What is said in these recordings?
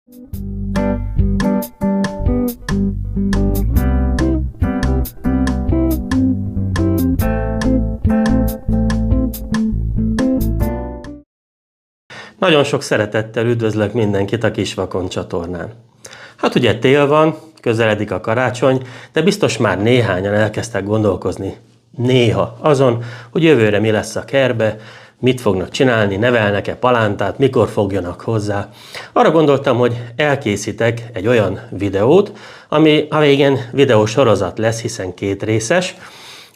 Nagyon sok szeretettel üdvözlök mindenkit a Kisvakon csatornán. Hát ugye tél van, közeledik a karácsony, de biztos már néhányan elkezdtek gondolkozni néha azon, hogy jövőre mi lesz a kertbe, mit fognak csinálni, nevelnek-e palántát, mikor fogjanak hozzá. Arra gondoltam, hogy elkészítek egy olyan videót, ami a végén videósorozat lesz, hiszen 2 részes,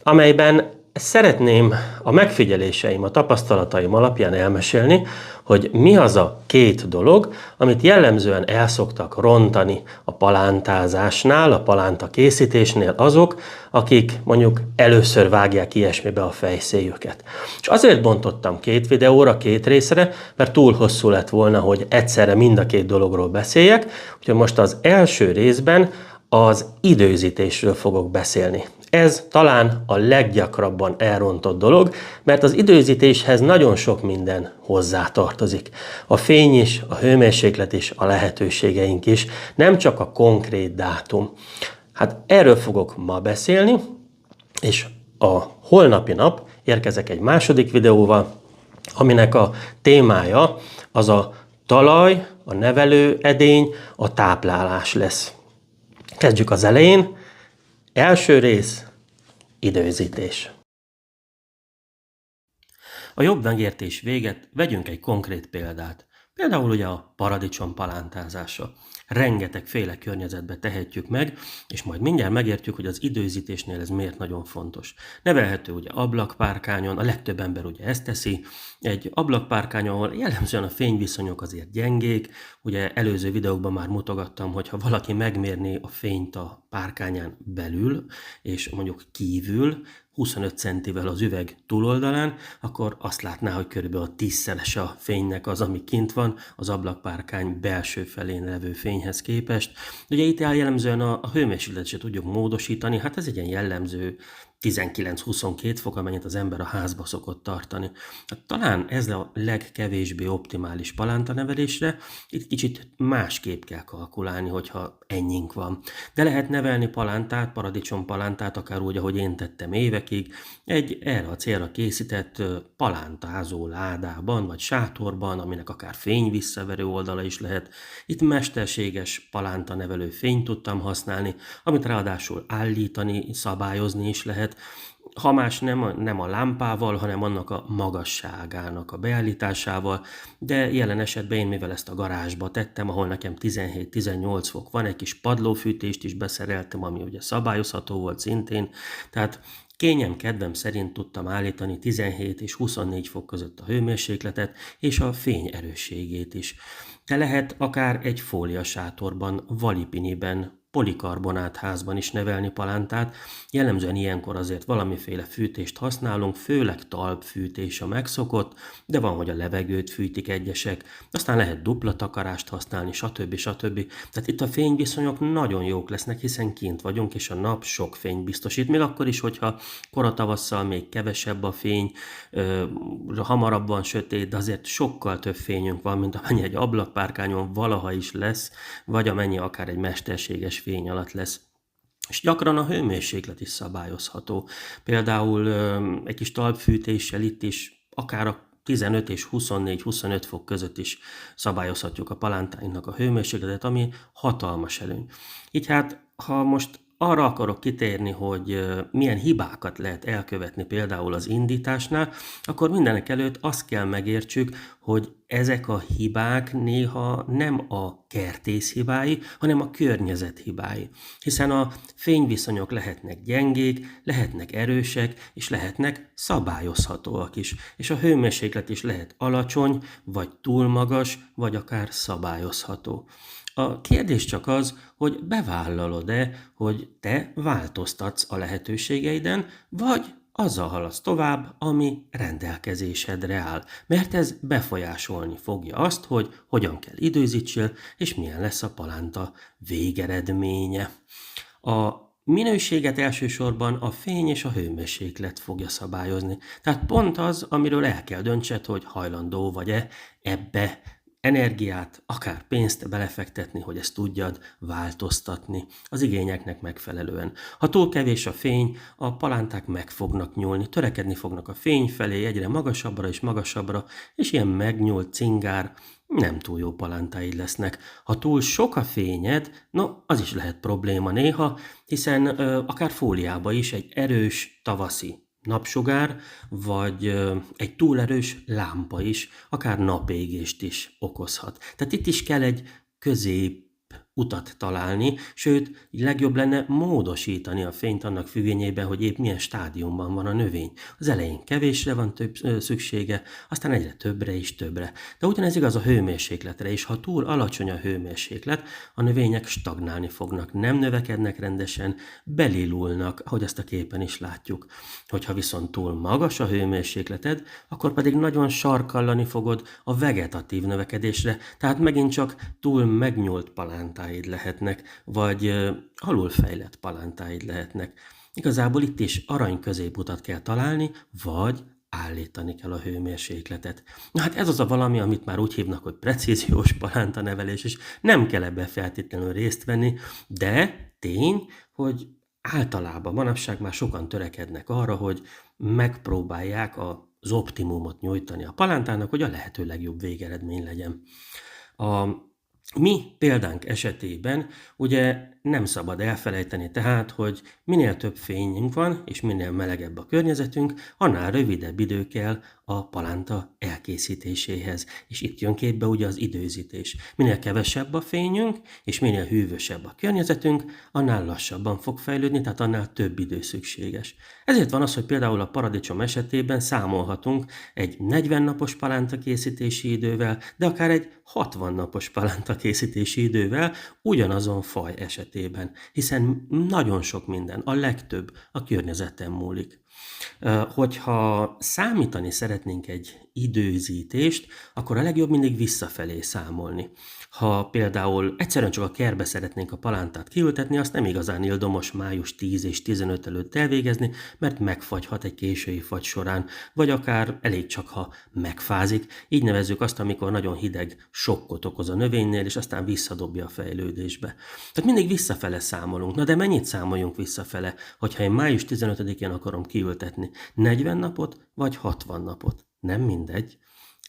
amelyben szeretném a megfigyeléseim, a tapasztalataim alapján elmesélni, hogy mi az a 2 dolog, amit jellemzően el szoktak rontani a palántázásnál, a palánta készítésnél azok, akik mondjuk először vágják ilyesmibe a fejszéjüket. És azért bontottam 2 videóra, 2 részre, mert túl hosszú lett volna, hogy egyszerre mind a 2 dologról beszéljek, úgyhogy most az első részben az időzítésről fogok beszélni. Ez talán a leggyakrabban elrontott dolog, mert az időzítéshez nagyon sok minden hozzátartozik. A fény is, a hőmérséklet is, a lehetőségeink is, nem csak a konkrét dátum. Hát erről fogok ma beszélni, és a holnapi nap érkezek egy második videóval, aminek a témája az a talaj, a nevelőedény, a táplálás lesz. Kezdjük az elején. Első rész, időzítés. A jobb megértés véget vegyünk egy konkrét példát. Például ugye a paradicsom palántázása. Rengetegféle környezetbe tehetjük meg, és majd mindjárt megértjük, hogy az időzítésnél ez miért nagyon fontos. Nevelhető ugye ablakpárkányon, a legtöbb ember ugye ezt teszi, egy ablakpárkányon, ahol jellemzően a fényviszonyok azért gyengék, ugye előző videókban már mutogattam, hogy ha valaki megmérné a fényt a párkányán belül, és mondjuk kívül, 25 centivel az üveg túloldalán, akkor azt látná, hogy körülbelül a 10-szeres a fénynek az, ami kint van, az ablakpárkány belső felén levő fényhez képest. Ugye itt jellemzően a hőmérsékletet se tudjuk módosítani, hát ez egy ilyen jellemző 19-22 fok, amennyit az ember a házba szokott tartani. Hát talán ez a legkevésbé optimális palántanevelésre, itt kicsit másképp kell kalkulálni, hogyha ennyink van. De lehet nevelni palántát, paradicsompalántát, akár úgy, ahogy én tettem évekig, egy erre a célra készített palántázó ládában, vagy sátorban, aminek akár fényvisszaverő oldala is lehet. Itt mesterséges palántanevelő fényt tudtam használni, amit ráadásul állítani, szabályozni is lehet. Ha más nem a lámpával, hanem annak a magasságának a beállításával, de jelen esetben én mivel ezt a garázsba tettem, ahol nekem 17-18 fok van, egy kis padlófűtést is beszereltem, ami ugye szabályozható volt szintén, tehát kényem-kedvem szerint tudtam állítani 17 és 24 fok között a hőmérsékletet és a fény erősségét is. De lehet akár egy fóliasátorban, valipiniben, polikarbonát házban is nevelni palántát. Jellemzően ilyenkor azért valamiféle fűtést használunk, főleg talpfűtés a megszokott, de van, hogy a levegőt fűtik egyesek, aztán lehet dupla takarást használni, stb. Tehát itt a fényviszonyok nagyon jók lesznek, hiszen kint vagyunk, és a nap sok fényt biztosít, még akkor is, hogyha koratavasszal még kevesebb a fény, hamarabb van sötét, de azért sokkal több fényünk van, mint amennyi egy ablakpárkányon valaha is lesz, vagy amennyi akár egy mesterséges fény alatt lesz. És gyakran a hőmérséklet is szabályozható. Például egy kis talpfűtéssel itt is akár a 15 és 24-25 fok között is szabályozhatjuk a palántáinknak a hőmérsékletet, ami hatalmas előny. Így hát, ha most arra akarok kitérni, hogy milyen hibákat lehet elkövetni például az indításnál, akkor mindenek előtt azt kell megértsük, hogy ezek a hibák néha nem a kertész hibái, hanem a környezet hibái. Hiszen a fényviszonyok lehetnek gyengék, lehetnek erősek, és lehetnek szabályozhatóak is. És a hőmérséklet is lehet alacsony, vagy túl magas, vagy akár szabályozható. A kérdés csak az, hogy bevállalod-e, hogy te változtatsz a lehetőségeiden, vagy azzal haladsz tovább, ami rendelkezésedre áll. Mert ez befolyásolni fogja azt, hogy hogyan kell időzítsél, és milyen lesz a palánta végeredménye. A minőséget elsősorban a fény és a hőmérséklet fogja szabályozni. Tehát pont az, amiről el kell döntsed, hogy hajlandó vagy-e ebbe energiát, akár pénzt belefektetni, hogy ezt tudjad változtatni az igényeknek megfelelően. Ha túl kevés a fény, a palánták meg fognak nyúlni, törekedni fognak a fény felé egyre magasabbra és magasabbra, és ilyen megnyúlt cingár, nem túl jó palántáid lesznek. Ha túl sok a fényed, az is lehet probléma néha, hiszen akár fóliába is egy erős tavaszi napsugár, vagy egy túlerős lámpa is, akár napégést is okozhat. Tehát itt is kell egy közép utat találni, sőt, legjobb lenne módosítani a fényt annak függvényében, hogy épp milyen stádiumban van a növény. Az elején kevésre van szüksége, aztán egyre többre és többre. De ugyanez igaz a hőmérsékletre is. Ha túl alacsony a hőmérséklet, a növények stagnálni fognak, nem növekednek rendesen, belilulnak, ahogy ezt a képen is látjuk. Hogyha viszont túl magas a hőmérsékleted, akkor pedig nagyon sarkallani fogod a vegetatív növekedésre, tehát megint csak túl megnyúlt palántáid lehetnek, vagy alulfejlett palántáid lehetnek. Igazából itt is arany középutat kell találni, vagy állítani kell a hőmérsékletet. Na hát ez az a valami, amit már úgy hívnak, hogy precíziós palántanevelés, és nem kell ebben feltétlenül részt venni, de tény, hogy általában manapság már sokan törekednek arra, hogy megpróbálják az optimumot nyújtani a palántának, hogy a lehető legjobb végeredmény legyen. A mi példánk esetében ugye nem szabad elfelejteni tehát, hogy minél több fényünk van, és minél melegebb a környezetünk, annál rövidebb idő kell a palánta elkészítéséhez. És itt jön képbe ugye az időzítés. Minél kevesebb a fényünk, és minél hűvösebb a környezetünk, annál lassabban fog fejlődni, tehát annál több idő szükséges. Ezért van az, hogy például a paradicsom esetében számolhatunk egy 40 napos palánta készítési idővel, de akár egy 60 napos palánta készítési idővel ugyanazon faj esetében, hiszen nagyon sok minden, a legtöbb a környezeten múlik. Hogyha számítani szeretnénk egy időzítést, akkor a legjobb mindig visszafelé számolni. Ha például egyszerűen csak a kertbe szeretnénk a palántát kiültetni, azt nem igazán ildomos május 10 és 15 előtt elvégezni, mert megfagyhat egy késői fagy során, vagy akár elég csak, ha megfázik. Így nevezzük azt, amikor nagyon hideg sokkot okoz a növénynél, és aztán visszadobja a fejlődésbe. Tehát mindig visszafele számolunk. Na de mennyit számoljunk visszafele, hogyha én május 15-én akarom kiültetni? 40 napot vagy 60 napot? Nem mindegy.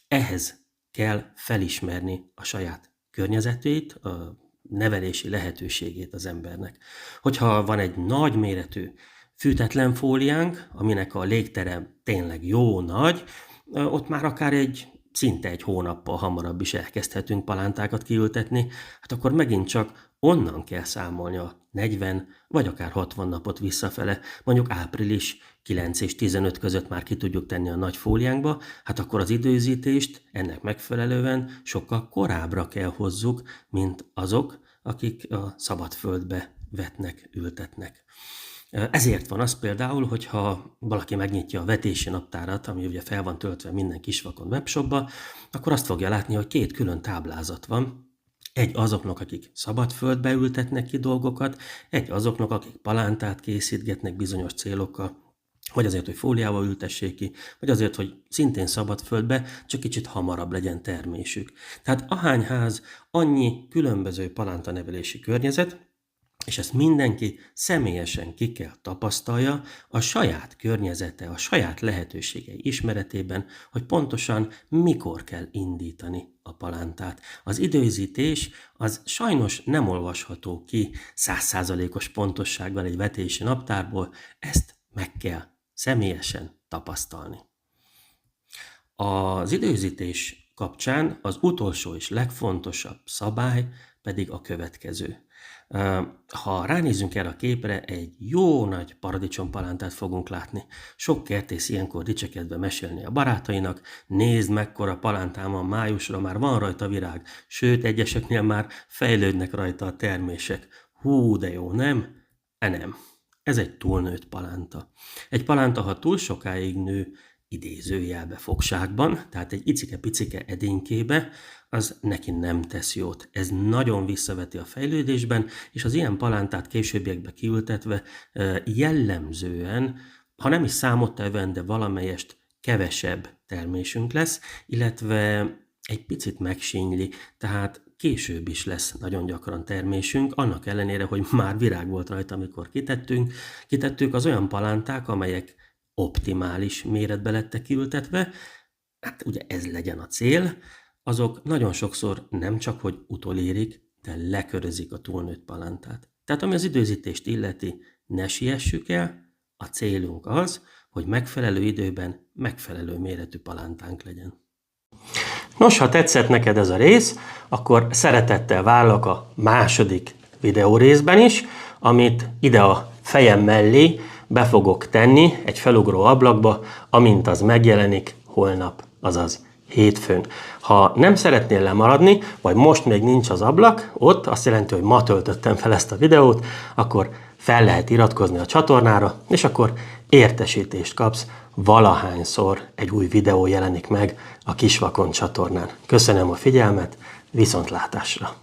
Ehhez kell felismerni a saját környezetét, a nevelési lehetőségét az embernek. Hogyha van egy nagy méretű fűtetlen fóliánk, aminek a légtere tényleg jó nagy, ott már akár szinte egy hónappal hamarabb is elkezdhetünk palántákat kiültetni, hát akkor megint csak onnan kell számolni a 40 vagy akár 60 napot visszafele, mondjuk április 9 és 15 között már ki tudjuk tenni a nagy fóliánkba, hát akkor az időzítést ennek megfelelően sokkal korábbra kell hozzuk, mint azok, akik a szabadföldbe vetnek, ültetnek. Ezért van az például, hogyha valaki megnyitja a vetési naptárat, ami ugye fel van töltve minden Kisvakon webshopba, akkor azt fogja látni, hogy két külön táblázat van. Egy azoknak, akik szabadföldbe ültetnek ki dolgokat, egy azoknak, akik palántát készítgetnek bizonyos célokkal, vagy azért, hogy fóliával ültessék ki, vagy azért, hogy szintén szabadföldbe, csak kicsit hamarabb legyen termésük. Tehát ahány ház, annyi különböző palántanevelési környezet, és ezt mindenki személyesen ki kell tapasztalja a saját környezete, a saját lehetőségei ismeretében, hogy pontosan mikor kell indítani a palántát. Az időzítés az sajnos nem olvasható ki 100%-os pontossággal egy vetési naptárból, ezt meg kell személyesen tapasztalni. Az időzítés kapcsán az utolsó és legfontosabb szabály pedig a következő. Ha ránézzünk erre a képre, egy jó nagy paradicsompalántát fogunk látni. Sok kertész ilyenkor dicsekedve mesélni a barátainak, nézd mekkora palántám van májusra, már van rajta virág, sőt egyeseknél már fejlődnek rajta a termések. Hú, de jó, nem? Nem. Ez egy túlnőtt palánta. Egy palánta, ha túl sokáig nő, idézőjelbe fogságban, tehát egy icike-picike edénykébe, az neki nem tesz jót. Ez nagyon visszaveti a fejlődésben, és az ilyen palántát későbbiekbe kiültetve jellemzően, ha nem is számottevően, de valamelyest kevesebb termésünk lesz, illetve egy picit megsínyli, tehát később is lesz nagyon gyakran termésünk, annak ellenére, hogy már virág volt rajta, amikor kitettük az olyan palánták, amelyek optimális méretbe lettek kiültetve, hát ugye ez legyen a cél, azok nagyon sokszor nem csak, hogy utolérik, de lekörözik a túlnőtt palántát. Tehát ami az időzítést illeti, ne siessük el, a célunk az, hogy megfelelő időben megfelelő méretű palántánk legyen. Nos, ha tetszett neked ez a rész, akkor szeretettel várlak a második videó részben is, amit ide a fejem mellé be fogok tenni egy felugró ablakba, amint az megjelenik holnap, azaz hétfőn. Ha nem szeretnél lemaradni, vagy most még nincs az ablak, ott azt jelenti, hogy ma töltöttem fel ezt a videót, akkor fel lehet iratkozni a csatornára, és akkor értesítést kapsz, valahányszor egy új videó jelenik meg a Kis Vakond csatornán. Köszönöm a figyelmet, viszontlátásra!